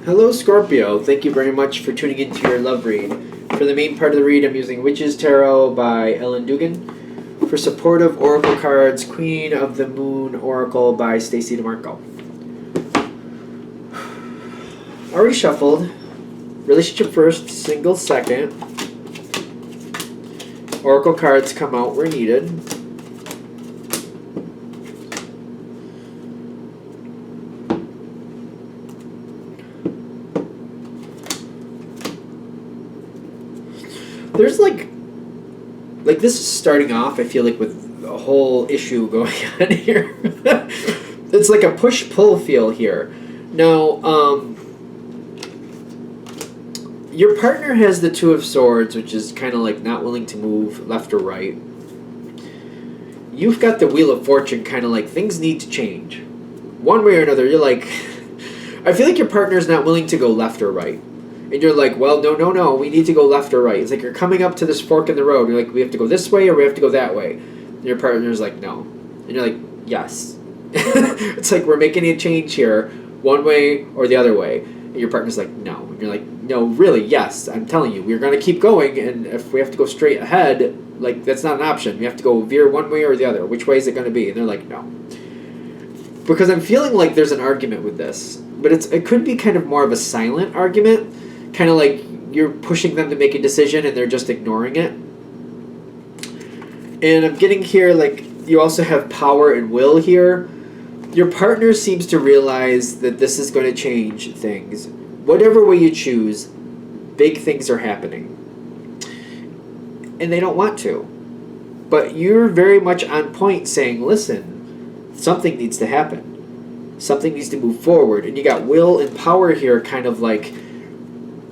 Hello, Scorpio. Thank you very much for tuning into your love read. For the main part of the read, I'm using Witch's Tarot by Ellen Dugan. For supportive oracle cards, Queen of the Moon Oracle by Stacey DeMarco. Already shuffled. Relationship first, single second. Oracle cards come out where needed. There's like this is starting off, I feel like, with a whole issue going on here. It's like a push-pull feel here. Now, your partner has the Two of Swords, which is kind of like not willing to move left or right. You've got the Wheel of Fortune, kind of like things need to change. One way or another, you're like, I feel like your partner's not willing to go left or right. And you're like, well, no, we need to go left or right. It's like you're coming up to this fork in the road. You're like, we have to go this way or we have to go that way. And your partner's like, no. And you're like, yes. It's like we're making a change here, one way or the other way. And your partner's like, no. And you're like, no, really, yes. I'm telling you, we're going to keep going. And if we have to go straight ahead, like, that's not an option. We have to go veer one way or the other. Which way is it going to be? And they're like, no. Because I'm feeling like there's an argument with this. But it could be kind of more of a silent argument. Kind of like you're pushing them to make a decision and they're just ignoring it. And I'm getting here, like, you also have power and will here. Your partner seems to realize that this is going to change things. Whatever way you choose, big things are happening. And they don't want to. But you're very much on point saying, listen, something needs to happen. Something needs to move forward. And you got will and power here, kind of like,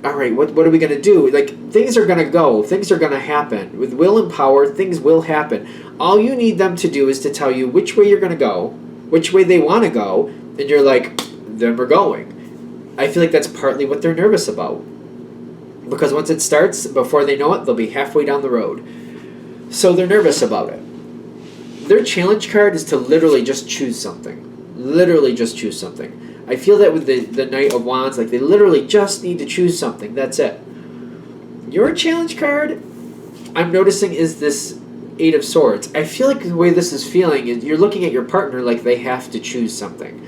all right, what are we going to do? Like, things are going to go. Things are going to happen. With will and power, things will happen. All you need them to do is to tell you which way you're going to go, which way they want to go, and you're like, then we're going. I feel like that's partly what they're nervous about. Because once it starts, before they know it, they'll be halfway down the road. So they're nervous about it. Their challenge card is to literally just choose something. Literally just choose something. I feel that with the Knight of Wands, like they literally just need to choose something. That's it. Your challenge card, I'm noticing, is this Eight of Swords. I feel like the way this is feeling is you're looking at your partner like they have to choose something.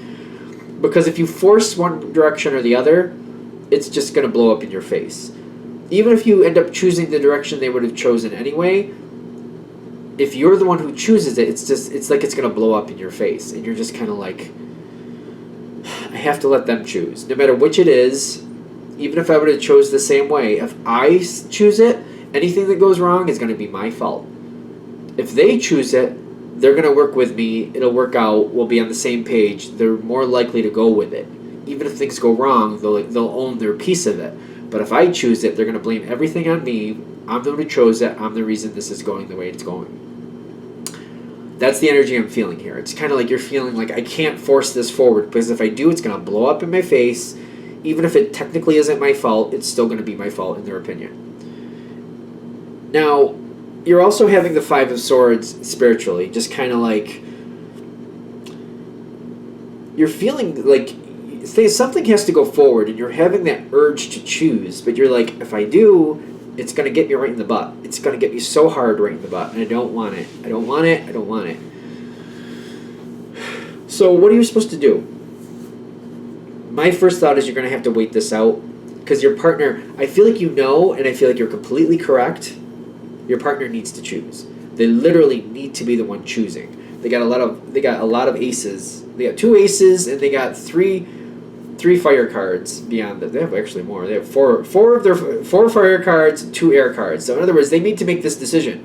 Because if you force one direction or the other, it's just going to blow up in your face. Even if you end up choosing the direction they would have chosen anyway, if you're the one who chooses it, it's like it's going to blow up in your face. And you're just kind of like, I have to let them choose. No matter which it is, even if I would have chose the same way, if I choose it, anything that goes wrong is going to be my fault. If they choose it, they're going to work with me. It'll work out. We'll be on the same page. They're more likely to go with it. Even if things go wrong, they'll own their piece of it. But if I choose it, they're going to blame everything on me. I'm the one who chose it. I'm the reason this is going the way it's going. That's the energy I'm feeling here. It's kind of like you're feeling like I can't force this forward because if I do, it's going to blow up in my face. Even if it technically isn't my fault, it's still going to be my fault in their opinion. Now, you're also having the Five of Swords spiritually, just kind of like you're feeling like something has to go forward and you're having that urge to choose, but you're like, if I do, it's going to get me right in the butt. It's going to get me so hard right in the butt, and I don't want it. I don't want it. I don't want it. So what are you supposed to do? My first thought is you're going to have to wait this out because your partner, I feel like you know, and I feel like you're completely correct. Your partner needs to choose. They literally need to be the one choosing. They got a lot of aces. They got 2 aces, and they got three fire cards beyond that. They have actually more. They have four fire cards, 2 air cards. So in other words, they need to make this decision.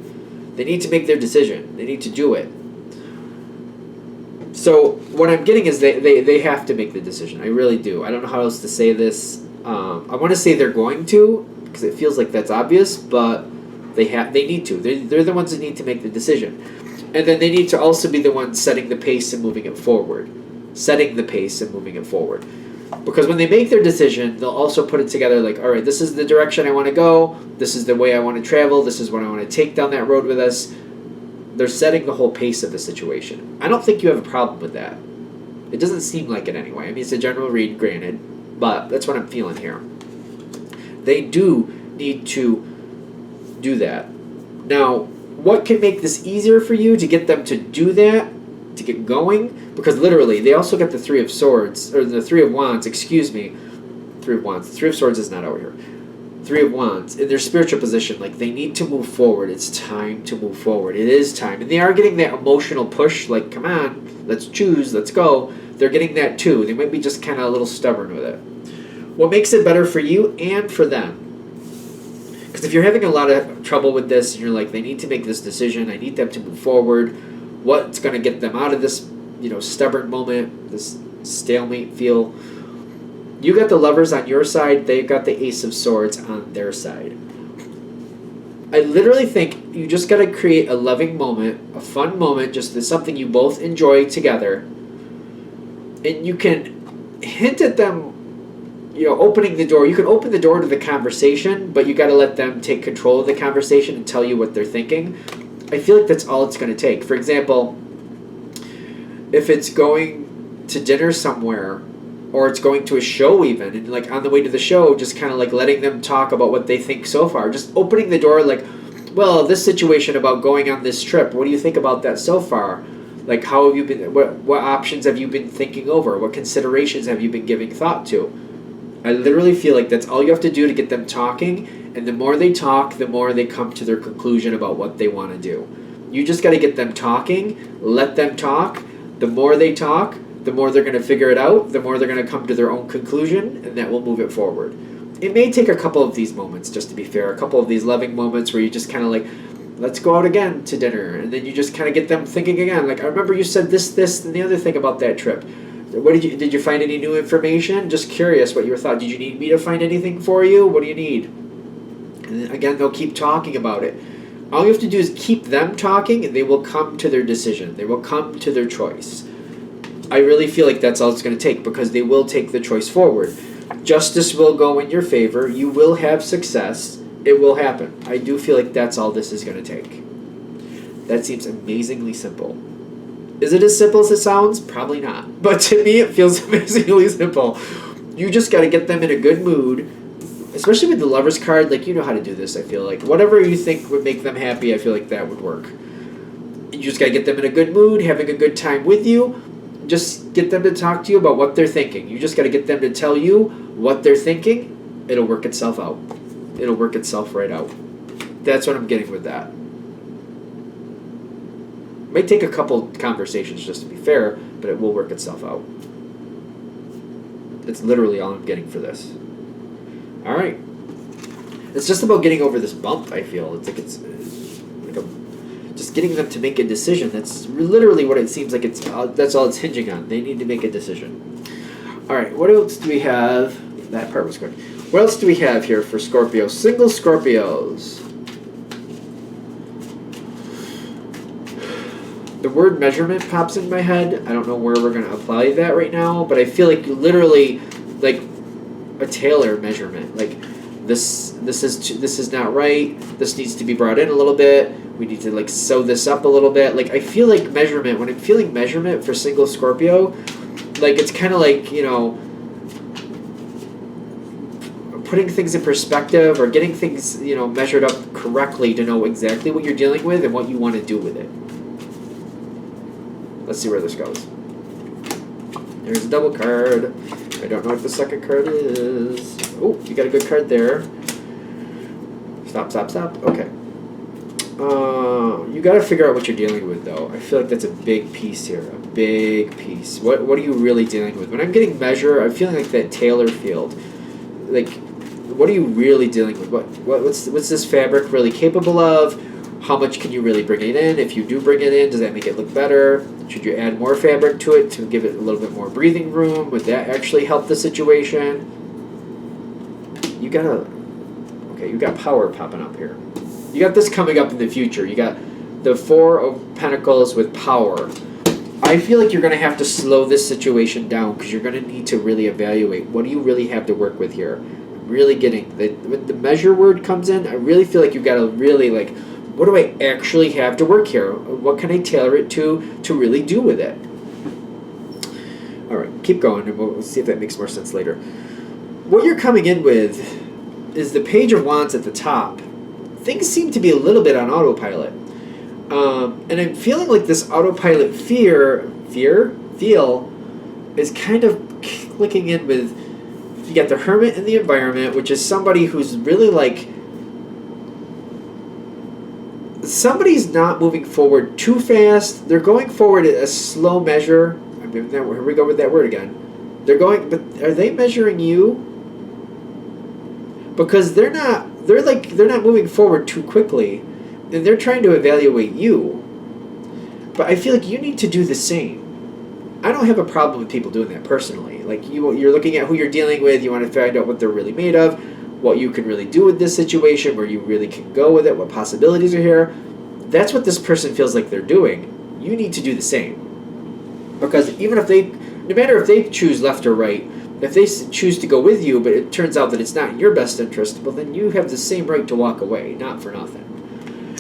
They need to make their decision. They need to do it. So what I'm getting is they have to make the decision. I really do. I don't know how else to say this. I want to say they're going to because it feels like that's obvious, but they need to. They're the ones that need to make the decision. And then they need to also be the ones setting the pace and moving it forward. Setting the pace and moving it forward. Because when they make their decision, they'll also put it together like, all right, this is the direction I want to go. This is the way I want to travel. This is what I want to take down that road with us. They're setting the whole pace of the situation. I don't think you have a problem with that. It doesn't seem like it anyway. I mean, it's a general read, granted. but that's what I'm feeling here. They do need to do that. Now, what can make this easier for you to get them to do that, to get going? Because literally, they also got the Three of Swords, or the Three of Wands, excuse me. Three of Wands. The Three of Swords is not over here. Three of Wands, in their spiritual position, like they need to move forward. It's time to move forward. It is time. And they are getting that emotional push, like, come on, let's choose, let's go. They're getting that too. They might be just kind of a little stubborn with it. What makes it better for you and for them? Because if you're having a lot of trouble with this, and you're like, they need to make this decision, I need them to move forward, what's going to get them out of this, stubborn moment, this stalemate feel? You got the Lovers on your side, they've got the Ace of Swords on their side. I literally think you just got to create a loving moment, a fun moment, just something you both enjoy together. And you can hint at them, opening the door. You can open the door to the conversation, but you got to let them take control of the conversation and tell you what they're thinking. I feel like that's all it's going to take. For example, if it's going to dinner somewhere, or it's going to a show even, and like on the way to the show, just kind of like letting them talk about what they think so far. Just opening the door like, well, this situation about going on this trip, what do you think about that so far? Like, how have you been, what options have you been thinking over? What considerations have you been giving thought to? I literally feel like that's all you have to do to get them talking, and the more they talk, the more they come to their conclusion about what they want to do. You just got to get them talking, let them talk. The more they talk, the more they're going to figure it out, the more they're going to come to their own conclusion, and that will move it forward. It may take a couple of these moments, just to be fair, a couple of these loving moments where you just kind of like, let's go out again to dinner, and then you just kind of get them thinking again, like, I remember you said this, and the other thing about that trip. What did you find any new information? Just curious what your thought. Did you need me to find anything for you? What do you need? And then again, they'll keep talking about it. All you have to do is keep them talking, and they will come to their decision. They will come to their choice. I really feel like that's all it's going to take, because they will take the choice forward. Justice will go in your favor. You will have success. It will happen. I do feel like that's all this is going to take. That seems amazingly simple. Is it as simple as it sounds? Probably not. But to me, it feels amazingly simple. You just got to get them in a good mood, especially with the Lover's card. Like, you know how to do this, I feel like. Whatever you think would make them happy, I feel like that would work. You just got to get them in a good mood, having a good time with you. Just get them to talk to you about what they're thinking. You just got to get them to tell you what they're thinking. It'll work itself out. It'll work itself right out. That's what I'm getting with that. Might take a couple conversations, just to be fair, but it will work itself out. It's literally all I'm getting for this. All right. It's just about getting over this bump, I feel. It's like just getting them to make a decision. That's literally what it seems like. That's all it's hinging on. They need to make a decision. All right. What else do we have? That part was quick. What else do we have here for Scorpio? Single Scorpios. The word measurement pops in my head. I don't know where we're going to apply that right now, but I feel like literally like a tailor measurement. Like this is not right. This needs to be brought in a little bit. We need to like sew this up a little bit. Like I feel like measurement, when I'm feeling measurement for single Scorpio, like it's kind of like, putting things in perspective or getting things, measured up correctly to know exactly what you're dealing with and what you want to do with it. Let's see where this goes. There's a double card. I don't know what the second card is. Oh, you got a good card there. Stop. Okay. You got to figure out what you're dealing with, though. I feel like that's a big piece here. A big piece. What are you really dealing with? When I'm getting measure, I'm feeling like that tailor field. Like, what are you really dealing with? What's this fabric really capable of? How much can you really bring it in? If you do bring it in, does that make it look better? Should you add more fabric to it to give it a little bit more breathing room? Would that actually help the situation? You got power popping up here. You got this coming up in the future. You got the Four of Pentacles with power. I feel like you're going to have to slow this situation down because you're going to need to really evaluate what do you really have to work with here. I'm really getting when the measure word comes in, I really feel like you've got to really like, what do I actually have to work here? What can I tailor it to really do with it? All right, keep going, and we'll see if that makes more sense later. what you're coming in with is the Page of Wands at the top. Things seem to be a little bit on autopilot. And I'm feeling like this autopilot feel is kind of clicking in with, you got the Hermit in the environment, which is somebody who's really like, somebody's not moving forward too fast. They're going forward at a slow measure. I mean, here we go with that word again. They're going, but are they measuring you? Because they're not moving forward too quickly, and they're trying to evaluate you. But I feel like you need to do the same. I don't have a problem with people doing that personally. Like you're looking at who you're dealing with, you want to find out what they're really made of, what you can really do with this situation, where you really can go with it, what possibilities are here. That's what this person feels like they're doing. You need to do the same. Because even if no matter if they choose left or right, if they choose to go with you, but it turns out that it's not in your best interest, well, then you have the same right to walk away, not for nothing.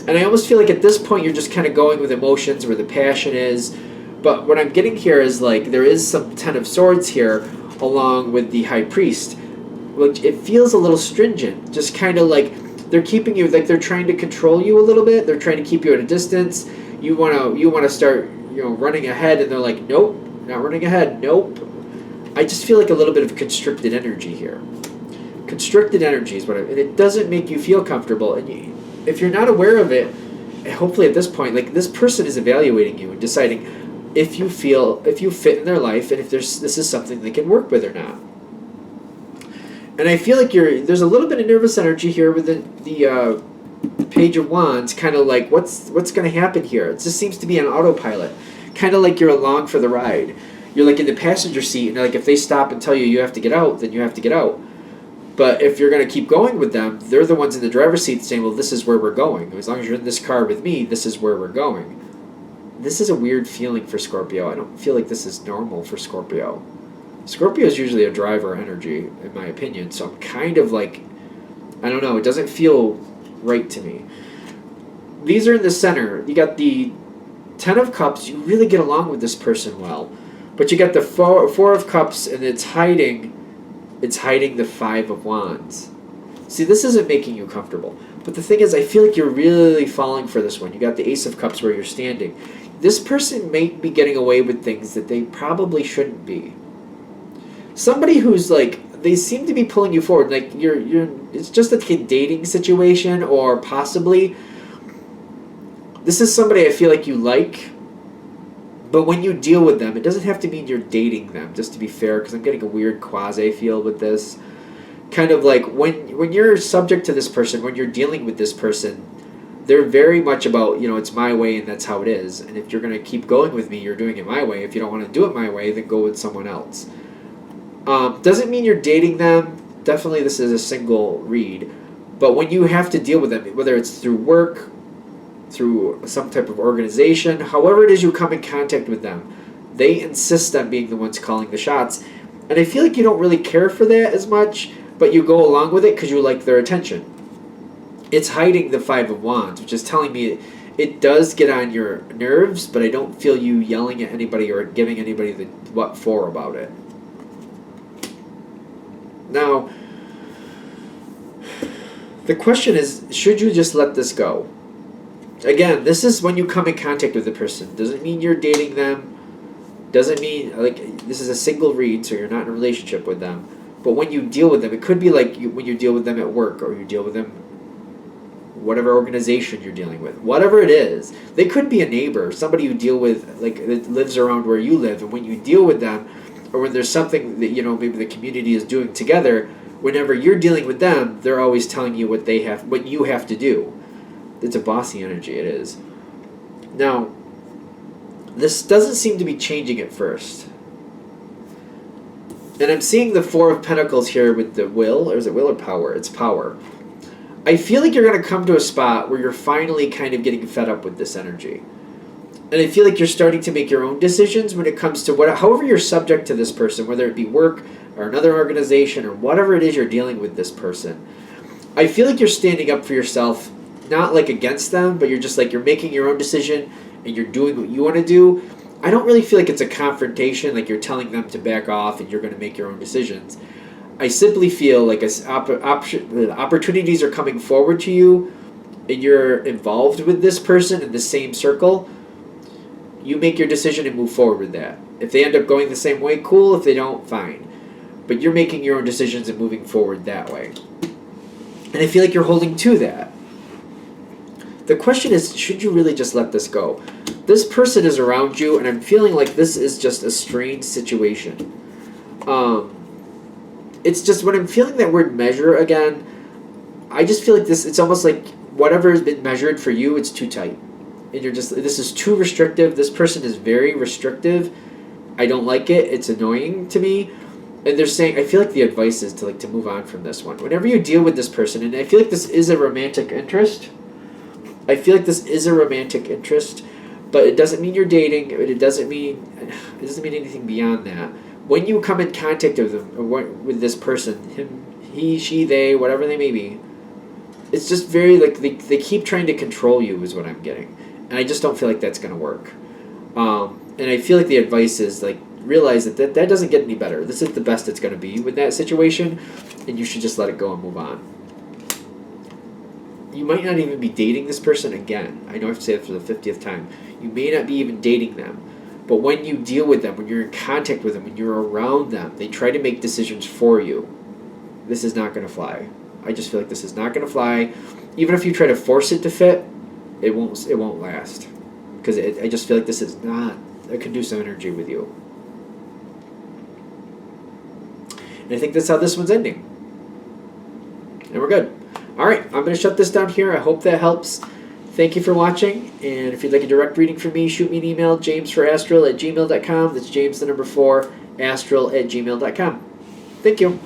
And I almost feel like at this point you're just kind of going with emotions where the passion is. But what I'm getting here is like there is some Ten of Swords here along with the High Priest, which it feels a little stringent. Just kind of like they're keeping you, like they're trying to control you a little bit. They're trying to keep you at a distance. You wanna start running ahead, and they're like, nope, not running ahead, nope. I just feel like a little bit of constricted energy here. Constricted energy is and it doesn't make you feel comfortable. And if you're not aware of it, hopefully at this point, like this person is evaluating you and deciding if you fit in their life, and if this is something they can work with or not. And I feel like there's a little bit of nervous energy here with the Page of Wands, kind of like what's going to happen here. It just seems to be on autopilot, kind of like you're along for the ride. You're like in the passenger seat, and like if they stop and tell you have to get out, then you have to get out. But if you're going to keep going with them, they're the ones in the driver's seat saying, well, this is where we're going. As long as you're in this car with me, this is where we're going. This is a weird feeling for Scorpio. I don't feel like this is normal for Scorpio. Scorpio is usually a driver energy, in my opinion. So I'm kind of like, I don't know, it doesn't feel right to me. These are in the center. You got the Ten of Cups. You really get along with this person well. But you got the Four of Cups, and it's hiding the Five of Wands. See, this isn't making you comfortable. But the thing is, I feel like you're really falling for this one. You got the Ace of Cups where you're standing. This person may be getting away with things that they probably shouldn't be. Somebody who's like, they seem to be pulling you forward. Like it's just a dating situation, or possibly this is somebody I feel like you like. But when you deal with them, it doesn't have to mean you're dating them, just to be fair, because I'm getting a weird quasi feel with this. Kind of like when you're subject to this person, when you're dealing with this person, they're very much about, it's my way and that's how it is. And if you're going to keep going with me, you're doing it my way. If you don't want to do it my way, then go with someone else. Doesn't mean you're dating them. Definitely this is a single read. But when you have to deal with them, whether it's through work, through some type of organization, however it is you come in contact with them, they insist on being the ones calling the shots. And I feel like you don't really care for that as much, but you go along with it because you like their attention. It's hiding the Five of Wands, which is telling me it does get on your nerves, but I don't feel you yelling at anybody or giving anybody the what for about it. Now, the question is, should you just let this go? Again, this is when you come in contact with the person. Doesn't mean you're dating them. Doesn't mean, like, this is a single read, so you're not in a relationship with them. But when you deal with them, it could be like when you deal with them at work, or you deal with them, whatever organization you're dealing with. Whatever it is. They could be a neighbor, somebody you deal with, like, that lives around where you live. And when you deal with them, or when there's something that, maybe the community is doing together, whenever you're dealing with them, they're always telling you what you have to do. It's a bossy energy, it is. Now, this doesn't seem to be changing at first. And I'm seeing the Four of Pentacles here with the will, or is it will or power? It's power. I feel like you're going to come to a spot where you're finally kind of getting fed up with this energy. And I feel like you're starting to make your own decisions when it comes to however you're subject to this person, whether it be work or another organization or whatever it is you're dealing with this person. I feel like you're standing up for yourself, not like against them, but you're just like you're making your own decision and you're doing what you want to do. I don't really feel like it's a confrontation, like you're telling them to back off and you're going to make your own decisions. I simply feel like opportunities are coming forward to you, and you're involved with this person in the same circle. You make your decision and move forward with that. If they end up going the same way, cool. If they don't, fine. But you're making your own decisions and moving forward that way. And I feel like you're holding to that. The question is, should you really just let this go? This person is around you, and I'm feeling like this is just a strange situation. It's just when I'm feeling that word measure again, I just feel like this, it's almost like whatever has been measured for you, it's too tight. And you're just, this is too restrictive. This person is very restrictive. I don't like it. It's annoying to me. And they're saying, I feel like the advice is to move on from this one. Whenever you deal with this person, and I feel like this is a romantic interest. I feel like this is a romantic interest, but it doesn't mean you're dating. It doesn't mean anything beyond that. When you come in contact with them, or with this person, him, he, she, they, whatever they may be, it's just very they keep trying to control you is what I'm getting, and I just don't feel like that's gonna work. And I feel like the advice is realize that doesn't get any better. This is the best it's gonna be with that situation, and you should just let it go and move on. You might not even be dating this person again. I know I have to say that for the 50th time. You may not be even dating them. But when you deal with them, when you're in contact with them, when you're around them, they try to make decisions for you. This is not going to fly. I just feel like this is not going to fly. Even if you try to force it to fit, it won't last. Because I just feel like this is not a conducive energy with you. And I think that's how this one's ending. And we're good. All right, I'm going to shut this down here. I hope that helps. Thank you for watching, and if you'd like a direct reading from me, shoot me an email, jamesforastral@gmail.com. That's James, the number 4, astral@gmail.com. Thank you.